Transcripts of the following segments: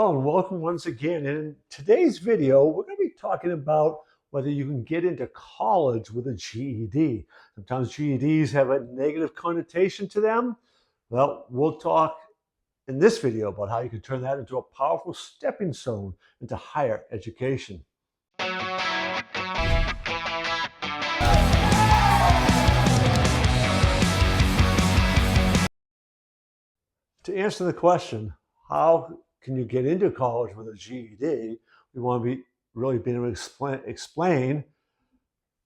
Hello and welcome once again. In today's video, we're going to be talking about whether you can get into college with a GED. Sometimes GEDs have a negative connotation to them. Well, we'll talk in this video about how you can turn that into a powerful stepping stone into higher education. To answer the question, how can you get into college with a GED? We want to be really being able to explain,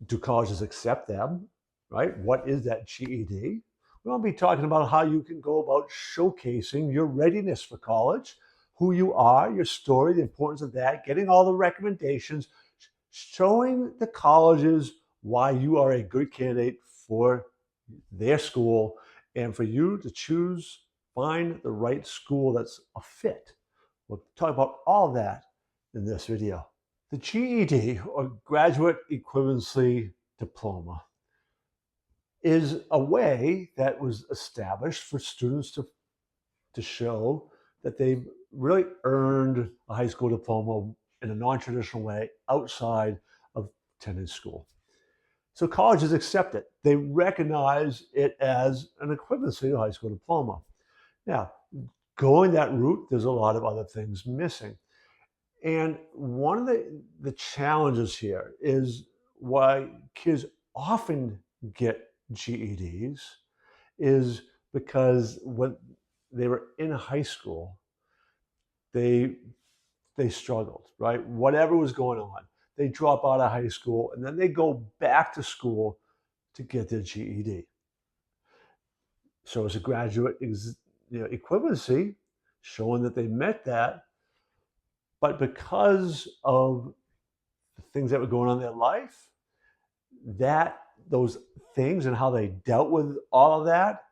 do colleges accept them, right? What is that GED? We want to be talking about how you can go about showcasing your readiness for college, who you are, your story, the importance of that, getting all the recommendations, showing the colleges why you are a good candidate for their school, and for you to find the right school that's a fit. We'll talk about all that in this video. The GED, or Graduate Equivalency Diploma, is a way that was established for students to show that they've really earned a high school diploma in a non-traditional way outside of attending school. So colleges accept it. They recognize it as an equivalency to a high school diploma. Now, going that route, there's a lot of other things missing. And one of the challenges here is why kids often get GEDs is because when they were in high school, they struggled, right? Whatever was going on, they drop out of high school and then they go back to school to get their GED. So it's a graduate equivalency, showing that they met that. But because of the things that were going on in their life, those things and how they dealt with all of that,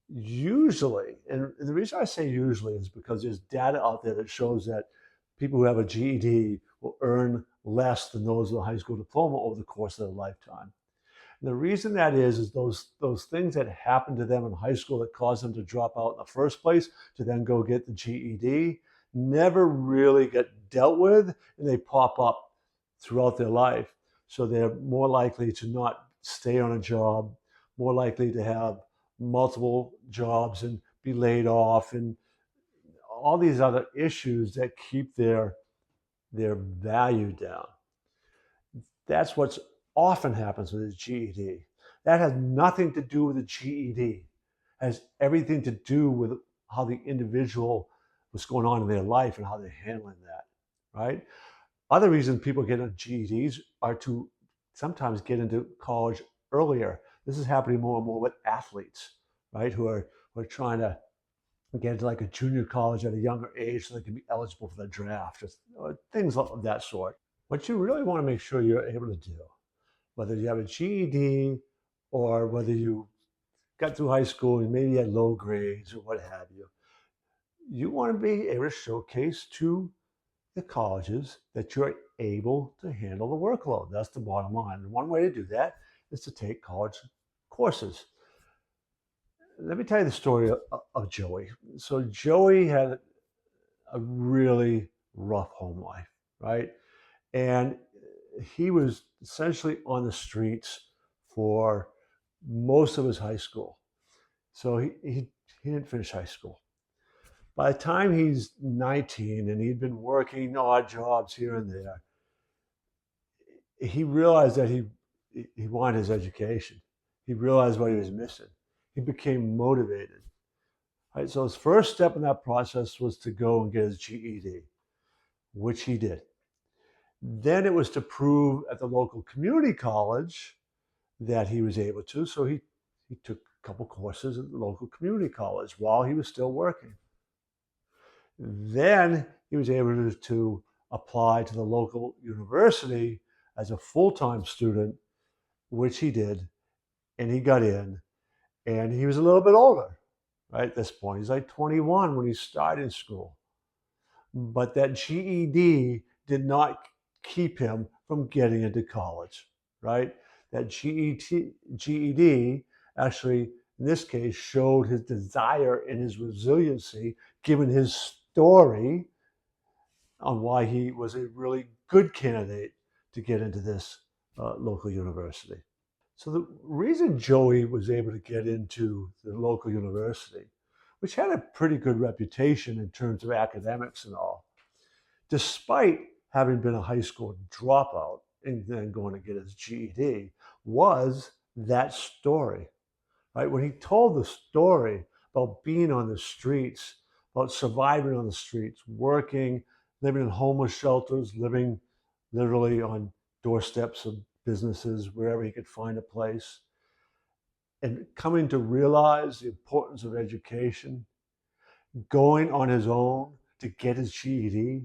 usually, and the reason I say usually is because there's data out there that shows that people who have a GED will earn less than those with a high school diploma over the course of their lifetime. And the reason that is those things that happened to them in high school that caused them to drop out in the first place to then go get the GED never really get dealt with, and they pop up throughout their life. So they're more likely to not stay on a job, more likely to have multiple jobs and be laid off, and all these other issues that keep their value down. That's what's often happens with a GED. That has nothing to do with the GED. It has everything to do with how the individual, what's going on in their life and how they're handling that, right? Other reasons people get into GEDs are to sometimes get into college earlier. This is happening more and more with athletes, right? Who are trying to get into like a junior college at a younger age so they can be eligible for the draft, or things of that sort. What you really want to make sure you're able to do, whether you have a GED or whether you got through high school and maybe had low grades or what have you, you want to be able to showcase to the colleges that you're able to handle the workload. That's the bottom line. And one way to do that is to take college courses. Let me tell you the story of Joey. So Joey had a really rough home life, right? And he was essentially on the streets for most of his high school. So he didn't finish high school. By the time he's 19 and he'd been working odd jobs here and there, he realized that he wanted his education. He realized what he was missing. He became motivated. Right? So his first step in that process was to go and get his GED, which he did. Then it was to prove at the local community college that he was able to. So he took a couple courses at the local community college while he was still working. Then he was able to apply to the local university as a full-time student, which he did, and he got in. And he was a little bit older, right, at this point. He's like 21 when he started school. But that GED did not keep him from getting into college, right? That GED actually, in this case, showed his desire and his resiliency, given his story, on why he was a really good candidate to get into this local university. So the reason Joey was able to get into the local university, which had a pretty good reputation in terms of academics and all, despite having been a high school dropout and then going to get his GED, was that story, right? When he told the story about being on the streets, about surviving on the streets, working, living in homeless shelters, living literally on doorsteps of businesses, wherever he could find a place, and coming to realize the importance of education, going on his own to get his GED,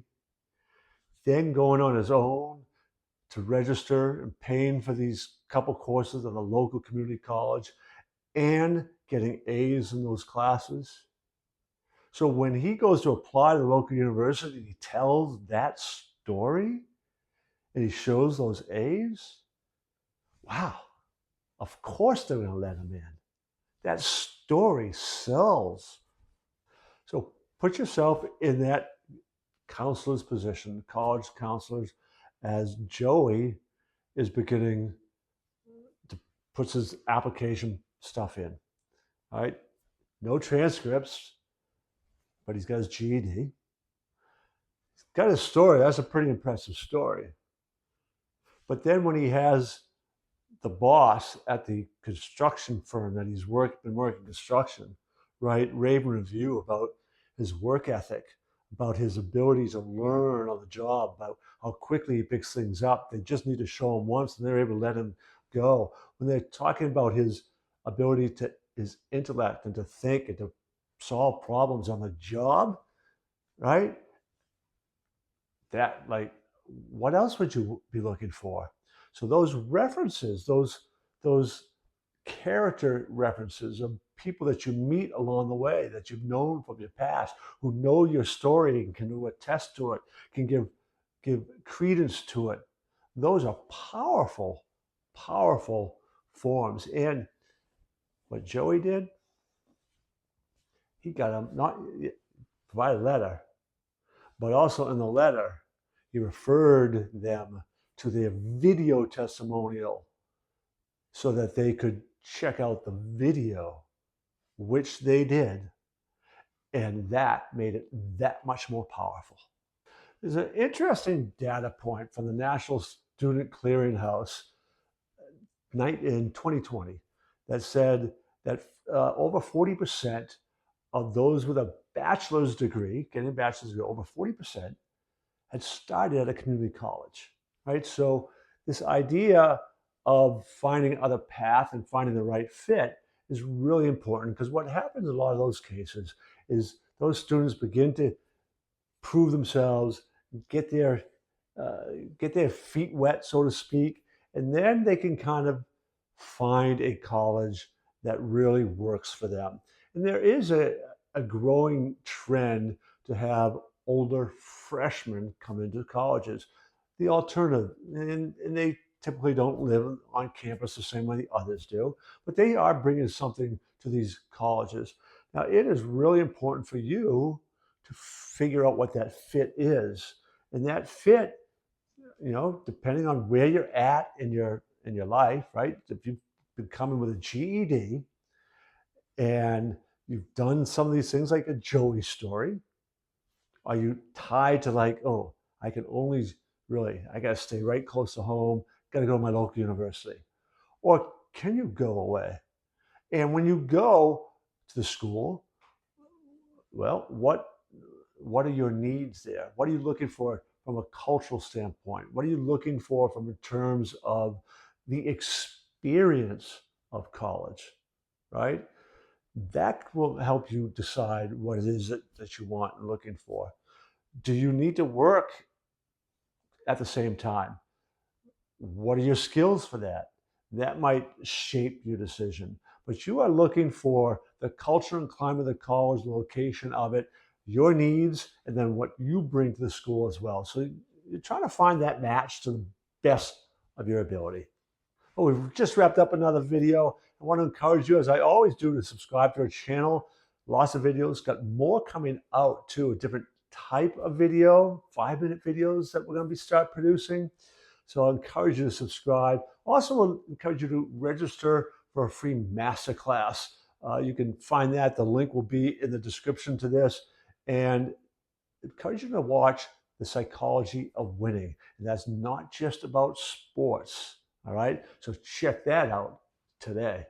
then going on his own to register and paying for these couple courses at a local community college and getting A's in those classes. So when he goes to apply to the local university, he tells that story and he shows those A's. Wow, of course they're going to let him in. That story sells. So put yourself in that counselor's position, college counselors, as Joey is beginning to put his application stuff in. All right, no transcripts, but he's got his GED. He's got his story. That's a pretty impressive story. But then when he has the boss at the construction firm that he's been working construction, right, rave and review about his work ethic, about his ability to learn on the job, about how quickly he picks things up. They just need to show him once and they're able to let him go. When they're talking about his ability to, his intellect and to think and to solve problems on the job, right? That, like, what else would you be looking for? So those references, those character references of people that you meet along the way, that you've known from your past, who know your story and can attest to it, can give credence to it. Those are powerful, powerful forms. And what Joey did, he got them, not provide a letter, but also in the letter, he referred them to their video testimonial so that they could check out the video, which they did, and that made it that much more powerful. There's an interesting data point from the National Student Clearinghouse in 2020 that said that over 40% of those with a bachelor's degree, getting a bachelor's degree, over 40% had started at a community college, right? So this idea of finding other path and finding the right fit is really important, because what happens in a lot of those cases is those students begin to prove themselves, get their feet wet, so to speak, and then they can kind of find a college that really works for them. And there is a growing trend to have older freshmen come into colleges. The alternative, and they typically don't live on campus the same way the others do, but they are bringing something to these colleges. Now, it is really important for you to figure out what that fit is. And that fit, depending on where you're at in your life, right? If you've been coming with a GED and you've done some of these things like a Joey story, are you tied to like, oh, I can only I got to stay right close to home, got to go to my local university? Or can you go away? And when you go to the school, well, what are your needs there? What are you looking for from a cultural standpoint? What are you looking for from in terms of the experience of college, right? That will help you decide what it is that you want and looking for. Do you need to work at the same time? What are your skills for that? That might shape your decision. But you are looking for the culture and climate of the college, the location of it, your needs, and then what you bring to the school as well. So you're trying to find that match to the best of your ability. Well, we've just wrapped up another video. I want to encourage you, as I always do, to subscribe to our channel. Lots of videos, got more coming out too, different type of video, 5-minute videos that we're going to start producing. So I encourage you to subscribe. Also, I encourage you to register for a free masterclass. You can find that. The link will be in the description to this. And encourage you to watch The Psychology of Winning. And that's not just about sports. All right. So check that out today.